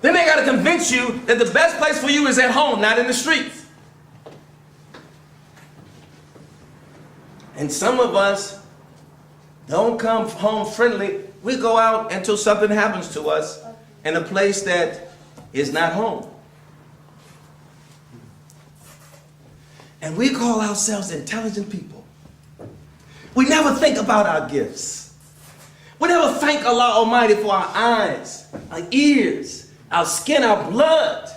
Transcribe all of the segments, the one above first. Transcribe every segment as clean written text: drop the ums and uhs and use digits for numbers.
Then they got to convince you that the best place for you is at home, not in the streets. And some of us don't come home friendly. We go out until something happens to us in a place that is not home. And we call ourselves intelligent people. We never think about our gifts. We never thank Allah Almighty for our eyes, our ears, our skin, our blood.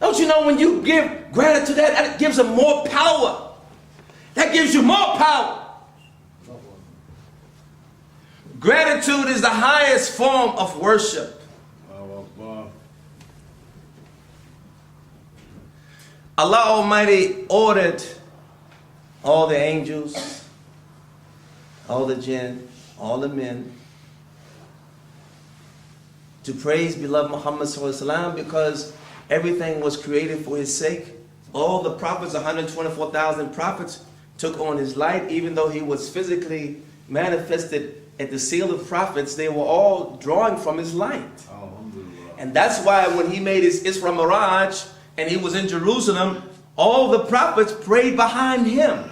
Don't you know when you give gratitude, that gives them more power? That gives you more power. Gratitude is the highest form of worship. Allah Almighty ordered all the angels, all the jinn, all the men to praise beloved Muhammad ﷺ because everything was created for his sake. All the prophets, 124,000 prophets, took on his light, even though he was physically manifested at the seal of prophets, they were all drawing from his light. And that's why when he made his Isra Miraj and he was in Jerusalem, all the prophets prayed behind him.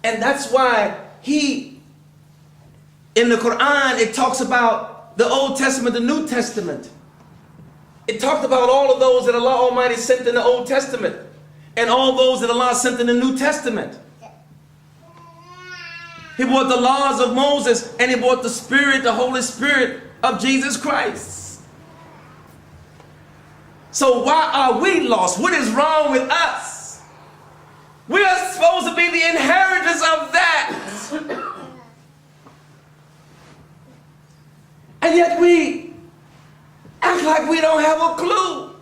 And that's why in the Quran, it talks about the Old Testament, the New Testament. It talked about all of those that Allah Almighty sent in the Old Testament and all those that Allah sent in the New Testament. He brought the laws of Moses and he brought the Spirit, the Holy Spirit of Jesus Christ. So why are we lost? What is wrong with us? We are supposed to be the inheritors of that. And yet we act like we don't have a clue.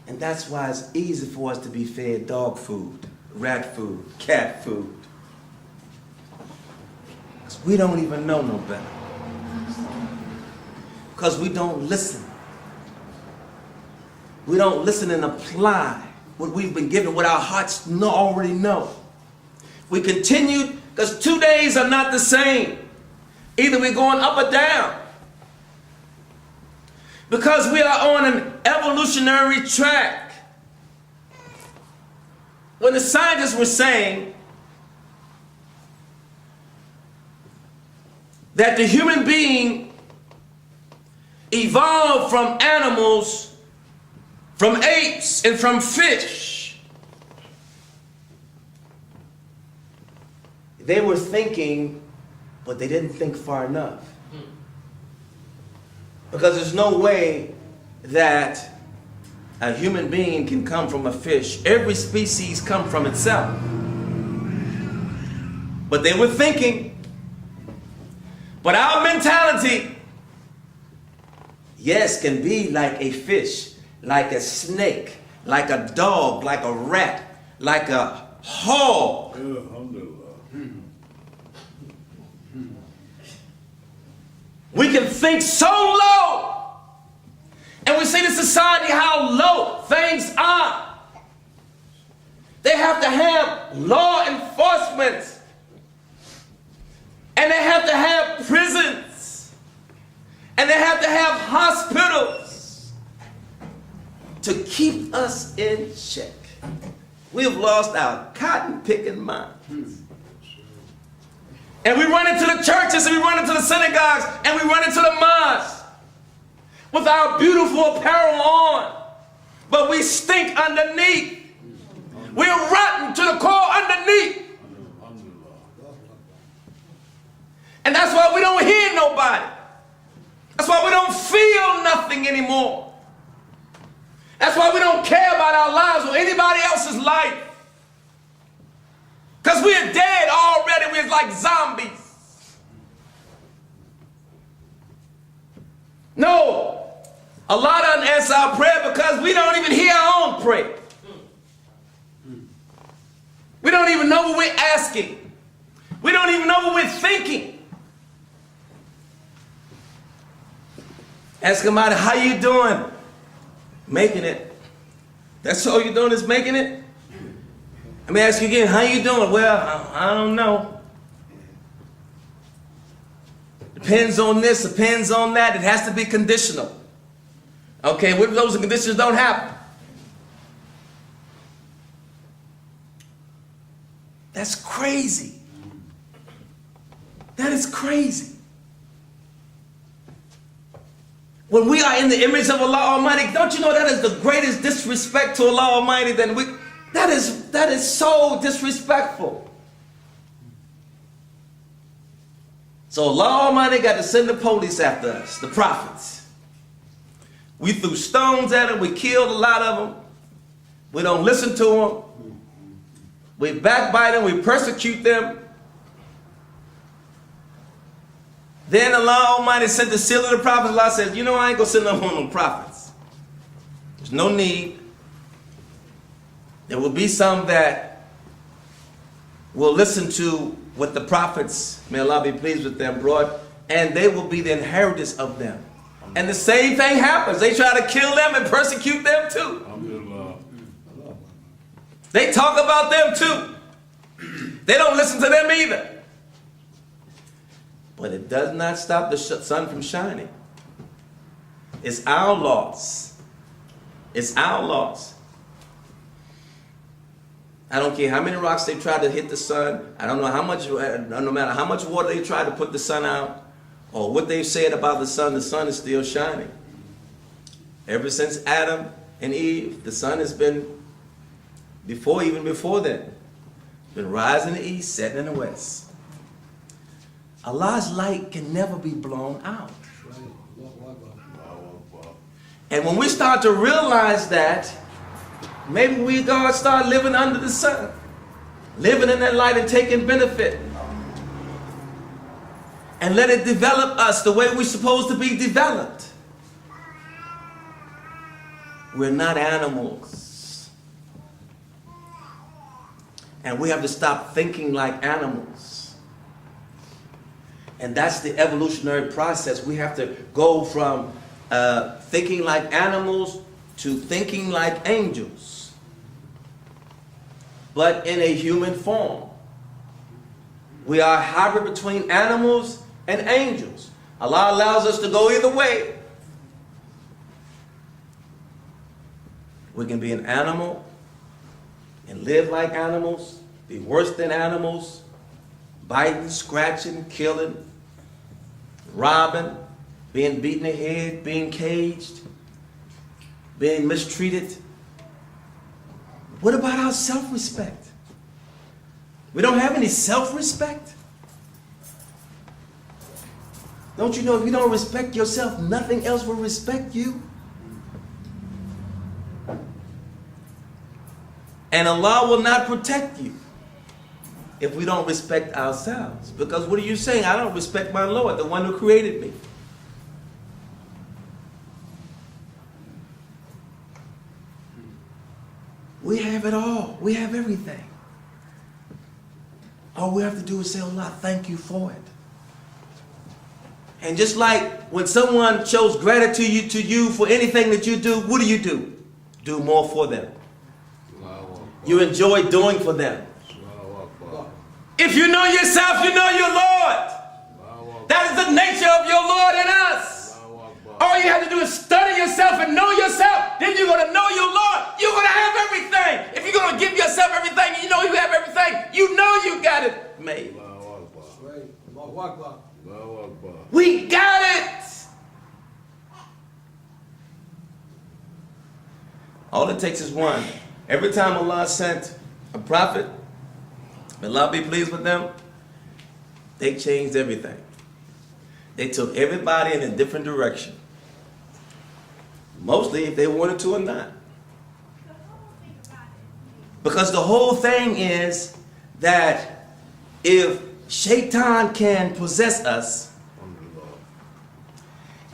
And that's why it's easy for us to be fed dog food, rat food, cat food. Because we don't even know no better. Because we don't listen. We don't listen and apply what we've been given, what our hearts already know. We continue, because 2 days are not the same. Either we're going up or down. Because we are on an evolutionary track. When the scientists were saying that the human being evolved from animals, from apes, and from fish, they were thinking, but they didn't think far enough. Because there's no way that a human being can come from a fish. Every species comes from itself. But they were thinking. But our mentality, yes, can be like a fish, like a snake, like a dog, like a rat, like a hog. We can think so low. And we see in society how low things are. They have to have law enforcement. And they have to have prisons. And they have to have hospitals to keep us in check. We have lost our cotton-picking minds. And we run into the churches, and we run into the synagogues, and we run into the mosques with our beautiful apparel on, but we stink underneath. We're rotten to the core underneath. And that's why we don't hear nobody. That's why we don't feel nothing anymore. That's why we don't care about our lives or anybody else's life. Because we're dead already. We're like zombies. No. Allah doesn't answer our prayer because we don't even hear our own prayer. We don't even know what we're asking. We don't even know what we're thinking. Ask somebody, how you doing? Making it. That's all you're doing is making it? Let me ask you again, how you doing? Well, I don't know. Depends on this, depends on that. It has to be conditional. Okay, what if those conditions don't happen? That's crazy. That is crazy. When we are in the image of Allah Almighty, don't you know that is the greatest disrespect to Allah Almighty that is so disrespectful. So Allah Almighty got to send the police after us, the prophets. We threw stones at them, we killed a lot of them. We don't listen to them. We backbite them, we persecute them. Then Allah Almighty sent the seal of the prophets. Allah said, you know, I ain't going to send no more on prophets. There's no need. There will be some that will listen to what the prophets, may Allah be pleased with them, brought, and they will be the inheritors of them. And the same thing happens. They try to kill them and persecute them too. They talk about them too. They don't listen to them either. But it does not stop the sun from shining. It's our loss. It's our loss. I don't care how many rocks they try to hit the sun. I don't know how much, no matter how much water they try to put the sun out, or what they've said about the sun is still shining. Ever since Adam and Eve, the sun has been, even before then, been rising in the east, setting in the west. Allah's light can never be blown out. And when we start to realize that, maybe we God start living under the sun, living in that light and taking benefit. And let it develop us the way we're supposed to be developed. We're not animals. And we have to stop thinking like animals. And that's the evolutionary process. We have to go from thinking like animals to thinking like angels, but in a human form. We are a hybrid between animals and angels. Allah allows us to go either way. We can be an animal and live like animals, be worse than animals, biting, scratching, killing, robbing, being beaten in the head, being caged, being mistreated. What about our self-respect? We don't have any self-respect. Don't you know if you don't respect yourself, nothing else will respect you? And Allah will not protect you if we don't respect ourselves. Because what are you saying? I don't respect my Lord, the one who created me. We have it all. We have everything. All we have to do is say, Allah, thank you for it. And just like when someone shows gratitude to you for anything that you do, what do? Do more for them. You enjoy doing for them. If you know yourself, you know your Lord. That is the nature of your Lord in us. All you have to do is study yourself and know yourself. Then you're going to know your Lord. You're going to have everything. If you're going to give yourself everything, you know you have everything. You know you got it made. We got it. All it takes is one. Every time Allah sent a prophet, may Allah be pleased with them, they changed everything. They took everybody in a different direction. Mostly if they wanted to or not. Because the whole thing is that if Shaitan can possess us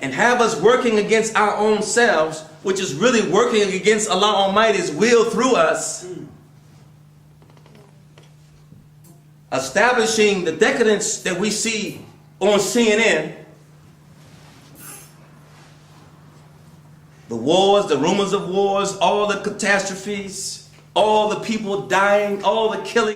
and have us working against our own selves, which is really working against Allah Almighty's will through us, establishing the decadence that we see on CNN, the wars, the rumors of wars, all the catastrophes, all the people dying, all the killing.